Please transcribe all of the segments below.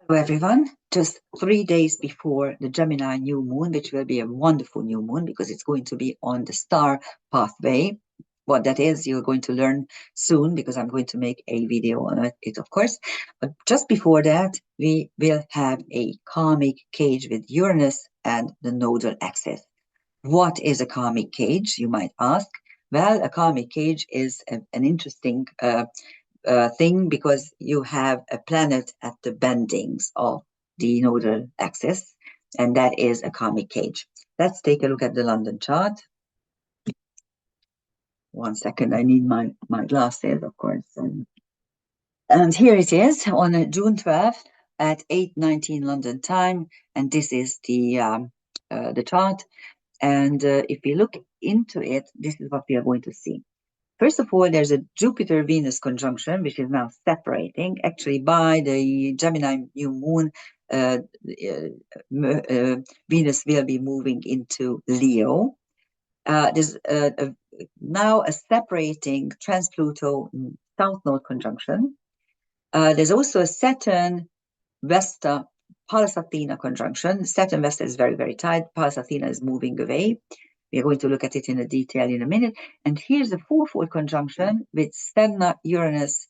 Hello, everyone. Just 3 days before the Gemini new moon, which will be a wonderful new moon because it's going to be on the star pathway. What that is, you're going to learn soon because I'm going to make a video on it, of course. But just before that, we will have a karmic cage with Uranus and the nodal axis. What is a karmic cage, you might ask? Well, a karmic cage is an interesting thing because you have a planet at the bendings of the nodal axis, and that is a karmic cage. Let's take a look at the London chart. 1 second, I need my glasses, of course. And here it is on June 12th at 8:19 London time, and this is the chart. And if we look into it, this is what we are going to see. First of all, there's a Jupiter-Venus conjunction, which is now separating. Actually, by the Gemini new moon, Venus will be moving into Leo. There's now a separating trans-Pluto South Node conjunction. There's also a Saturn-Vesta Pallas Athena conjunction. Saturn Vesta is very, very tight. Pallas Athena is moving away. We are going to look at it in a detail in a minute. And here's a fourfold conjunction with Sedna, Uranus,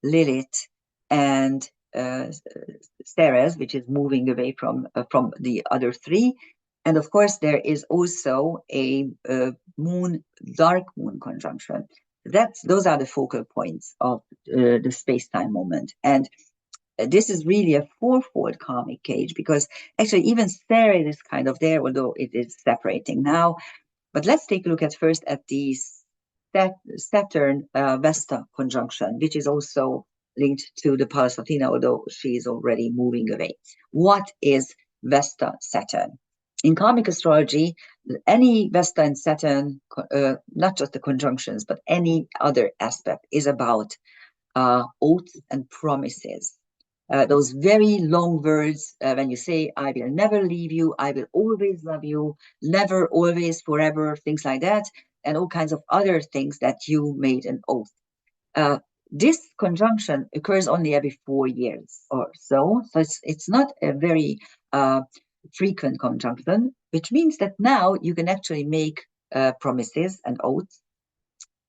Lilith, and Ceres, which is moving away from the other three. And of course, there is also a dark moon conjunction. Those are the focal points of the space-time moment. And this is really a fourfold karmic cage because actually even Ceres is kind of there, although it is separating now. But let's take a look first at the Saturn-Vesta conjunction, which is also linked to the Pallas Athena, although she is already moving away. What is Vesta-Saturn? In karmic astrology, any Vesta and Saturn, not just the conjunctions, but any other aspect is about oaths and promises. Those very long words when you say, I will never leave you, I will always love you, never, always, forever, things like that, and all kinds of other things that you made an oath. This conjunction occurs only every 4 years or so, so it's not a very frequent conjunction, which means that now you can actually make promises and oaths.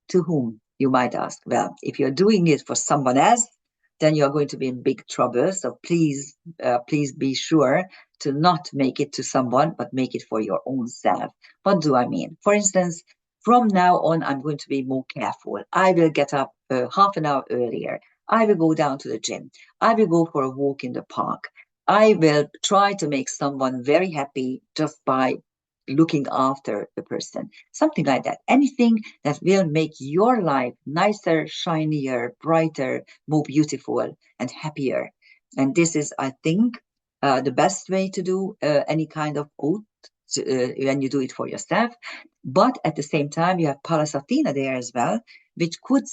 To whom, you might ask? Well, if you're doing it for someone else, then you're going to be in big trouble. So please be sure to not make it to someone, but make it for your own self. What do I mean? For instance, from now on, I'm going to be more careful. I will get up half an hour earlier. I will go down to the gym. I will go for a walk in the park. I will try to make someone very happy just by looking after the person, something like that. Anything that will make your life nicer, shinier, brighter, more beautiful, and happier. And this is, I think, the best way to do any kind of oath when you do it for yourself. But at the same time, you have Pallas Athena there as well, which could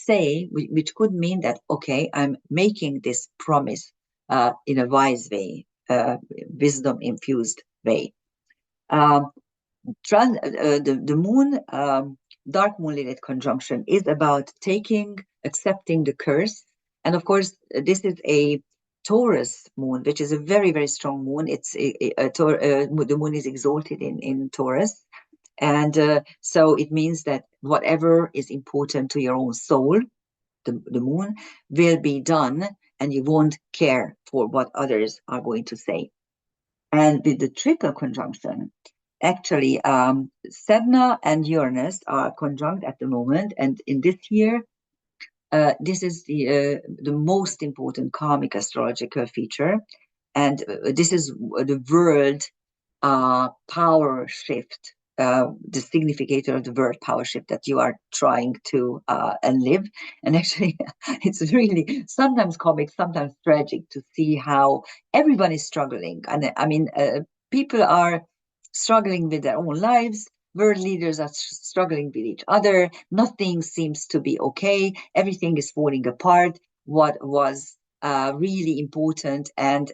mean that, okay, I'm making this promise in a wise way, wisdom infused way. The moon, dark moon Lilith conjunction is about accepting the curse. And of course, this is a Taurus moon, which is a very, very strong moon. The moon is exalted in Taurus. And so it means that whatever is important to your own soul, the moon, will be done, and you won't care for what others are going to say. And with the triple conjunction, actually, Sedna and Uranus are conjunct at the moment, and in this year, this is the most important karmic astrological feature, and this is the world power shift, the significator of the world power shift that you are trying to live. And actually, it's really sometimes comic, sometimes tragic to see how everyone is struggling. And I mean, people are struggling with their own lives. World leaders are struggling with each other. Nothing seems to be okay. Everything is falling apart. What was really important and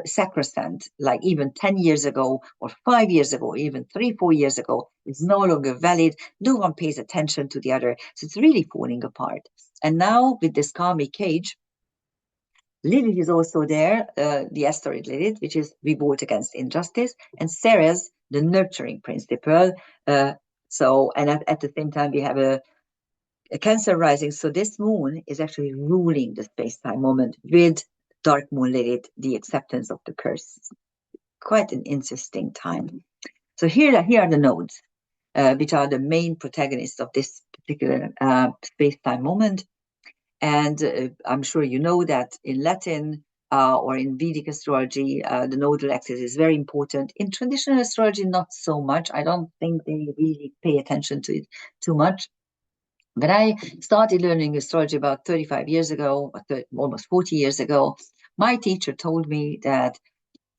sacrosanct, like even 10 years ago or 5 years ago, even 3-4 years ago, is no longer valid. No one pays attention to the other. So it's really falling apart. And now with this karmic cage, Lilith is also there, the asteroid Lilith, which is revolt against injustice, and Ceres, the nurturing principle. And at the same time, we have a Cancer rising. So this moon is actually ruling the space-time moment with dark moon Lilith, the acceptance of the curse. Quite an interesting time. So here are the nodes, which are the main protagonists of this particular space-time moment. And I'm sure you know that in Latin or in Vedic astrology, the nodal axis is very important. In traditional astrology, not so much. I don't think they really pay attention to it too much. When I started learning astrology about 35 years ago, almost 40 years ago, my teacher told me that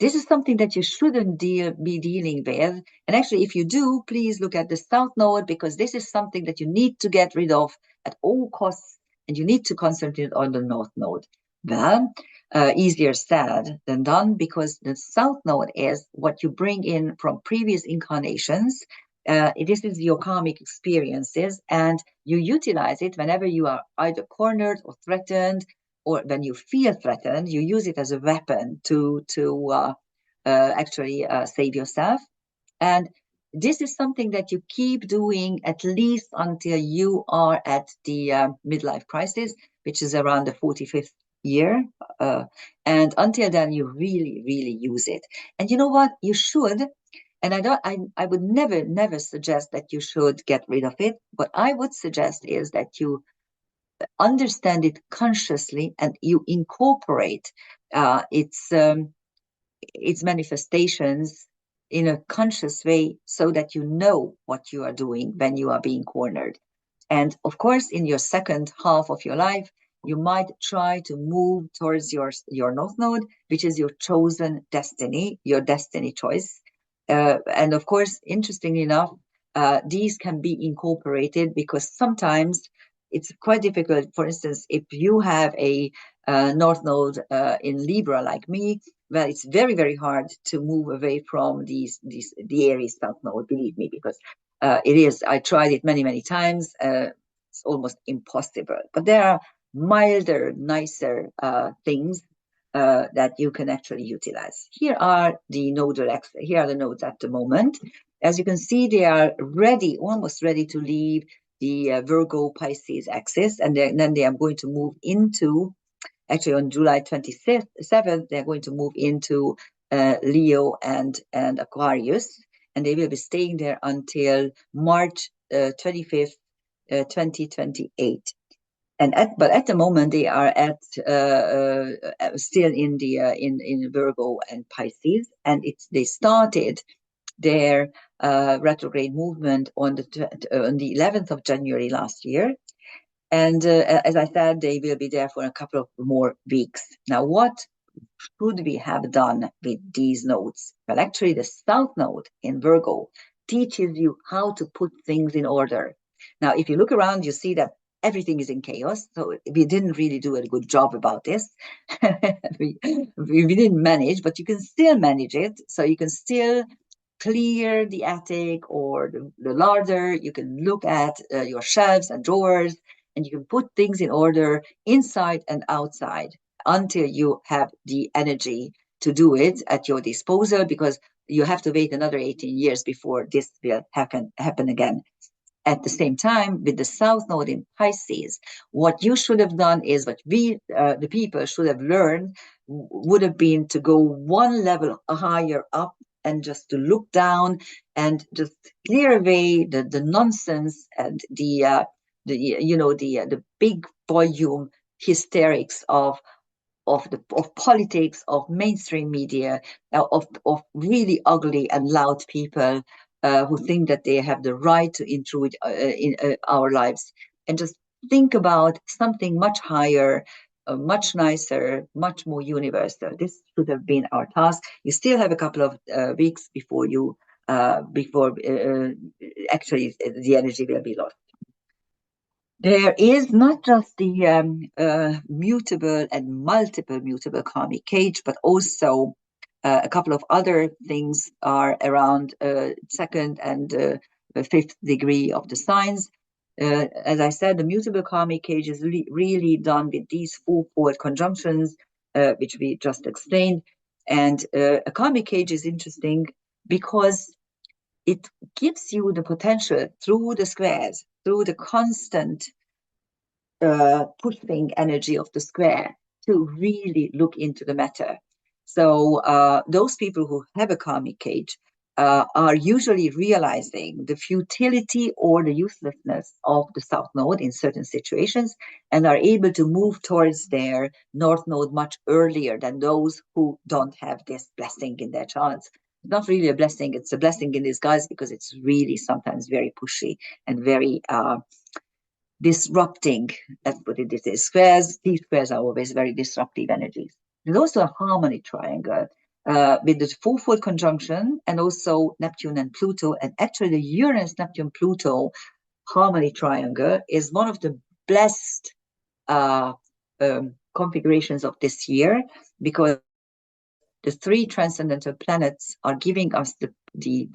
this is something that you shouldn't be dealing with. And actually, if you do, please look at the south node, because this is something that you need to get rid of at all costs, and you need to concentrate on the north node. Well, easier said than done, because the south node is what you bring in from previous incarnations. This is your karmic experiences, and you utilize it whenever you are either cornered or threatened, or when you feel threatened, you use it as a weapon to actually save yourself. And this is something that you keep doing at least until you are at the midlife crisis, which is around the 45th year. And until then, you really, really use it. And you know what? You should. And I would never suggest that you should get rid of it. What I would suggest is that you understand it consciously and you incorporate its manifestations in a conscious way, so that you know what you are doing when you are being cornered. And of course, in your second half of your life, you might try to move towards your north node, which is your chosen destiny, your destiny choice. And of course, interestingly enough, these can be incorporated, because sometimes it's quite difficult. For instance, if you have a north node in Libra like me, well, it's very, very hard to move away from the Aries south node, believe me, because it is. I tried it many, many times. It's almost impossible. But there are milder, nicer things that you can actually utilize. Here are the nodes at the moment. As you can see, they are ready, almost ready to leave the Virgo Pisces axis, and then they are going to move into, actually on July 27th, they're going to move into Leo and Aquarius, and they will be staying there until March 25th, 2028. But at the moment they are still in the in Virgo and Pisces, and they started their retrograde movement on the 11th of January last year. And as I said, they will be there for a couple of more weeks. Now, what should we have done with these nodes? Well, actually, the south node in Virgo teaches you how to put things in order. Now, if you look around, you see that everything is in chaos. So we didn't really do a good job about this. we didn't manage, but you can still manage it. So you can still clear the attic or the larder. You can look at your shelves and drawers, and you can put things in order inside and outside until you have the energy to do it at your disposal, because you have to wait another 18 years before this will happen again. At the same time, with the south node in Pisces, what you should have done is what we, the people, should have learned would have been to go one level higher up and just to look down and just clear away the nonsense and the big volume hysterics of politics, of mainstream media, of really ugly and loud people who think that they have the right to intrude in our lives, and just think about something much higher, much nicer, much more universal. This should have been our task. You still have a couple of weeks before actually the energy will be lost. There is not just the mutable and multiple mutable karmic cage, but also a couple of other things are around second and fifth degree of the signs. As I said, the mutable karmic cage is really done with these fourfold conjunctions. which we just explained. And a karmic cage is interesting because it gives you the potential through the squares, through the constant pushing energy of the square, to really look into the matter. So those people who have a karmic cage are usually realizing the futility or the uselessness of the south node in certain situations, and are able to move towards their north node much earlier than those who don't have this blessing in their charts. It's not really a blessing, it's a blessing in disguise, because it's really sometimes very pushy and very disrupting. That's what it is. Squares, these squares are always very disruptive energies. There's also a harmony triangle with the fourfold conjunction, and also Neptune and Pluto. And actually, the Uranus, Neptune, Pluto harmony triangle is one of the blessed configurations of this year, because the three transcendental planets are giving us the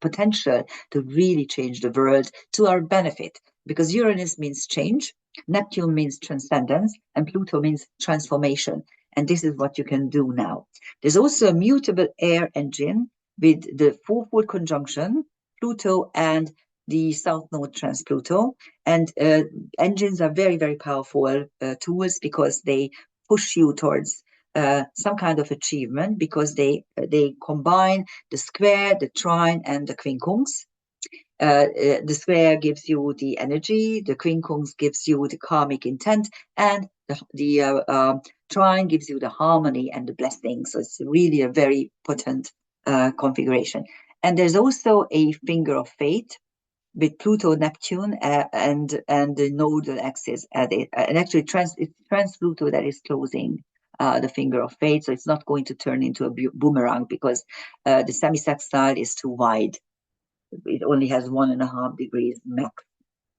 potential to really change the world to our benefit, because Uranus means change, Neptune means transcendence, and Pluto means transformation. And this is what you can do now. There's also a mutable air engine with the fourfold conjunction, Pluto and the South Node trans Pluto. And engines are very, very powerful tools, because they push you towards some kind of achievement, because they combine the square, the trine, and the quincunx. The square gives you the energy, the quincunx gives you the karmic intent, and the trine gives you the harmony and the blessing. So it's really a very potent configuration. And there's also a finger of fate with Pluto, Neptune, and the nodal axis added. And actually, it's trans Pluto that is closing the finger of fate. So it's not going to turn into a boomerang, because the semi-sextile is too wide. It only has 1.5 degrees max,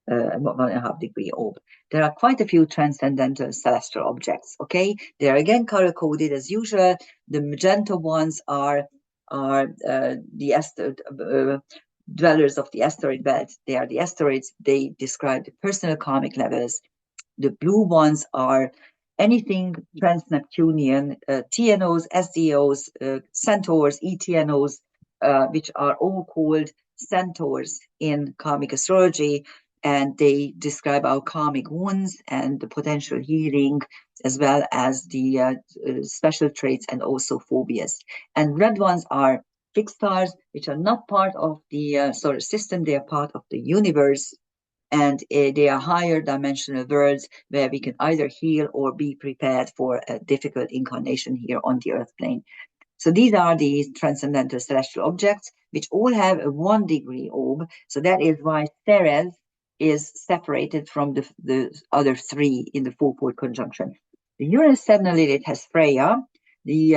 1.5 degree orb. There are quite a few transcendental celestial objects. Okay, they are again color coded as usual. The magenta ones are the dwellers of the asteroid belt. They are the asteroids. They describe the personal karmic levels. The blue ones are anything trans-Neptunian, TNOs, SDOs, centaurs, ETNOs, which are all called centaurs in karmic astrology, and they describe our karmic wounds and the potential healing, as well as the special traits and also phobias. And red ones are fixed stars, which are not part of the solar system. They are part of the universe, and they are higher dimensional worlds where we can either heal or be prepared for a difficult incarnation here on the earth plane. So these are the transcendental celestial objects, which all have a 1 degree orb. So that is why Ceres is separated from the other three in the fourfold conjunction. The Uranus Sedna Lilith has Freya, the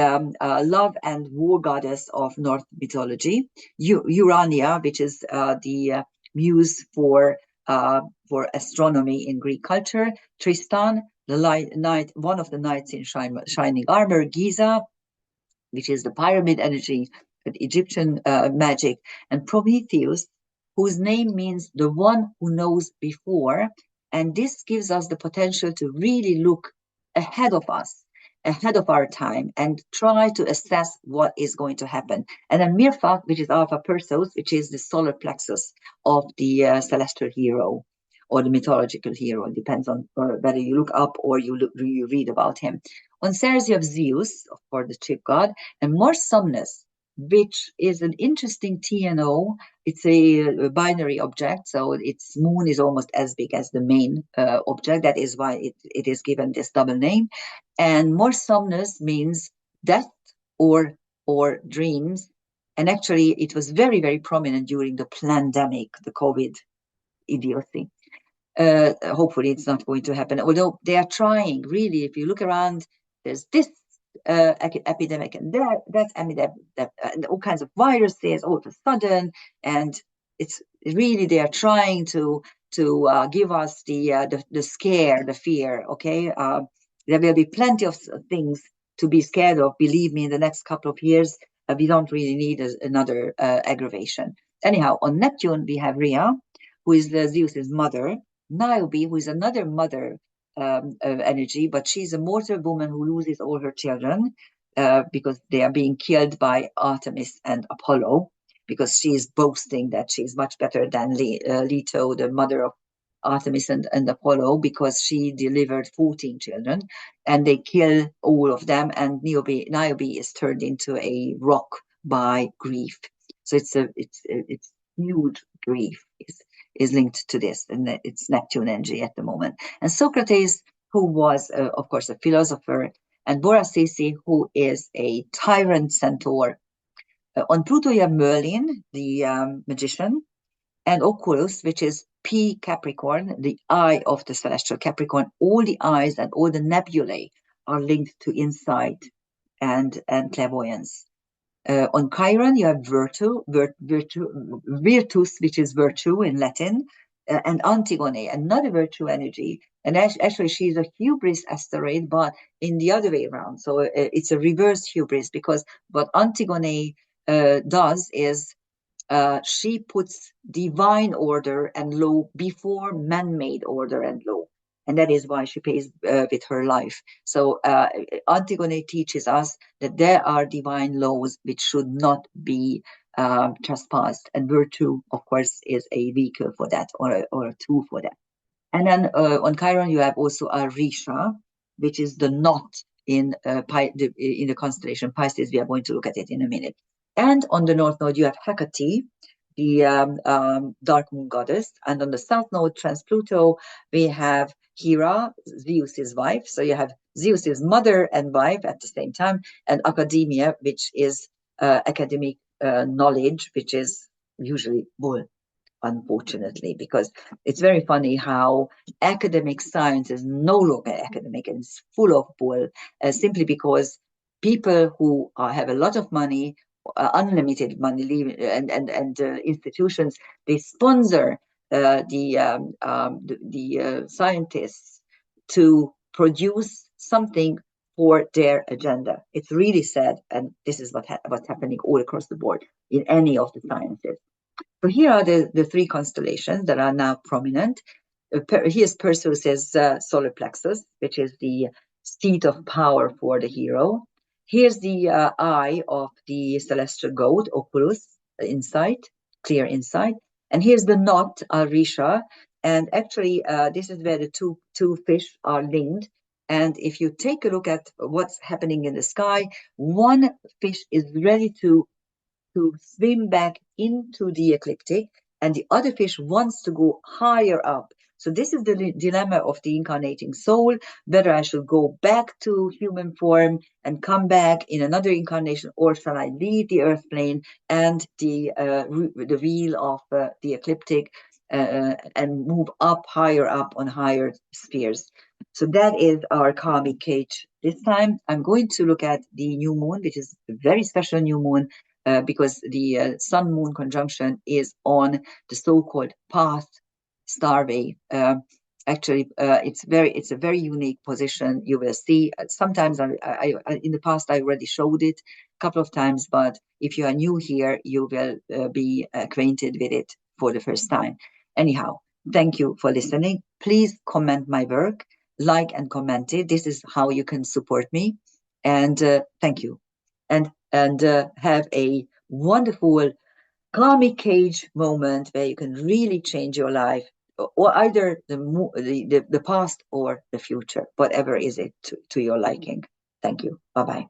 love and war goddess of Norse mythology, Urania, which is the muse for astronomy in Greek culture, Tristan, the knight, one of the knights in shining armor, Giza, which is the pyramid energy, Egyptian magic, and Prometheus, whose name means the one who knows before. And this gives us the potential to really look ahead of us, ahead of our time, and try to assess what is going to happen. And then Mirfak, which is Alpha Perseus, which is the solar plexus of the celestial hero or the mythological hero. It depends on whether you look up or you read about him. On Ceres, you have Zeus, of course, the chief god, and Mors Somnus, which is an interesting TNO. It's a binary object, so its moon is almost as big as the main object. That is why it is given this double name. And Mors Somnus means death or dreams. And actually, it was very, very prominent during the pandemic, the COVID idiocy. Hopefully, it's not going to happen. Although they are trying, really, if you look around, there's this epidemic and that's epidemic, and all kinds of viruses all of a sudden, and it's really they are trying to give us the scare, the fear. Okay, there will be plenty of things to be scared of. Believe me, in the next couple of years, we don't really need another aggravation. Anyhow, on Neptune we have Rhea, who is Zeus's mother, Niobe, who is another mother energy, but she's a mortal woman who loses all her children because they are being killed by Artemis and Apollo, because she is boasting that she is much better than Leto, the mother of Artemis and Apollo, because she delivered 14 children, and they kill all of them, and Niobe is turned into a rock by grief. So it's huge grief is linked to this, and it's Neptune energy at the moment. And Socrates, who was, of course, a philosopher, and Borasisi, who is a tyrant centaur. On Pluto, you have Merlin, the magician, and Oculus, which is P Capricorn, the eye of the celestial Capricorn. All the eyes and all the nebulae are linked to insight and clairvoyance. On Chiron, you have virtus, which is virtue in Latin, and Antigone, another virtue energy. And actually, she's a hubris asteroid, but in the other way around. So it's a reverse hubris, because what Antigone does is she puts divine order and law before man-made order and law. And that is why she pays with her life. So Antigone teaches us that there are divine laws which should not be trespassed. And virtue, of course, is a vehicle for that, or a tool for that. And then on Chiron, you have also Arisha, which is the knot in the constellation Pisces. We are going to look at it in a minute. And on the north node, you have Hecate, the dark moon goddess. And on the south node, trans-Pluto, we have Hera, Zeus's wife. So you have Zeus's mother and wife at the same time, and Academia, which is academic knowledge, which is usually bull, unfortunately, because it's very funny how academic science is no longer academic and it's full of bull, simply because people who have a lot of money, unlimited money, and institutions, they sponsor the scientists to produce something for their agenda. It's really sad, and this is what's happening all across the board in any of the sciences. So here are the three constellations that are now prominent. Here's Perseus's solar plexus, which is the seat of power for the hero. Here's the eye of the celestial goat, Oculus, insight, clear insight. And here's the knot, Arisha. And actually, this is where the two fish are linked. And if you take a look at what's happening in the sky, one fish is ready to swim back into the ecliptic, and the other fish wants to go higher up. So this is the dilemma of the incarnating soul, whether I should go back to human form and come back in another incarnation, or shall I leave the earth plane and the wheel of the ecliptic and move up, higher up on higher spheres. So that is our karmic cage. This time I'm going to look at the new moon, which is a very special new moon, because the sun-moon conjunction is on the so-called path starway. Actually, it's a very unique position. You will see. Sometimes I in the past I already showed it a couple of times, but if you are new here, you will be acquainted with it for the first time. Anyhow, thank you for listening. Please comment my work, like and comment it. This is how you can support me. And thank you. And have a wonderful karmic cage moment where you can really change your life, or either the past or the future, whatever is it to your liking. Thank you. Bye-bye.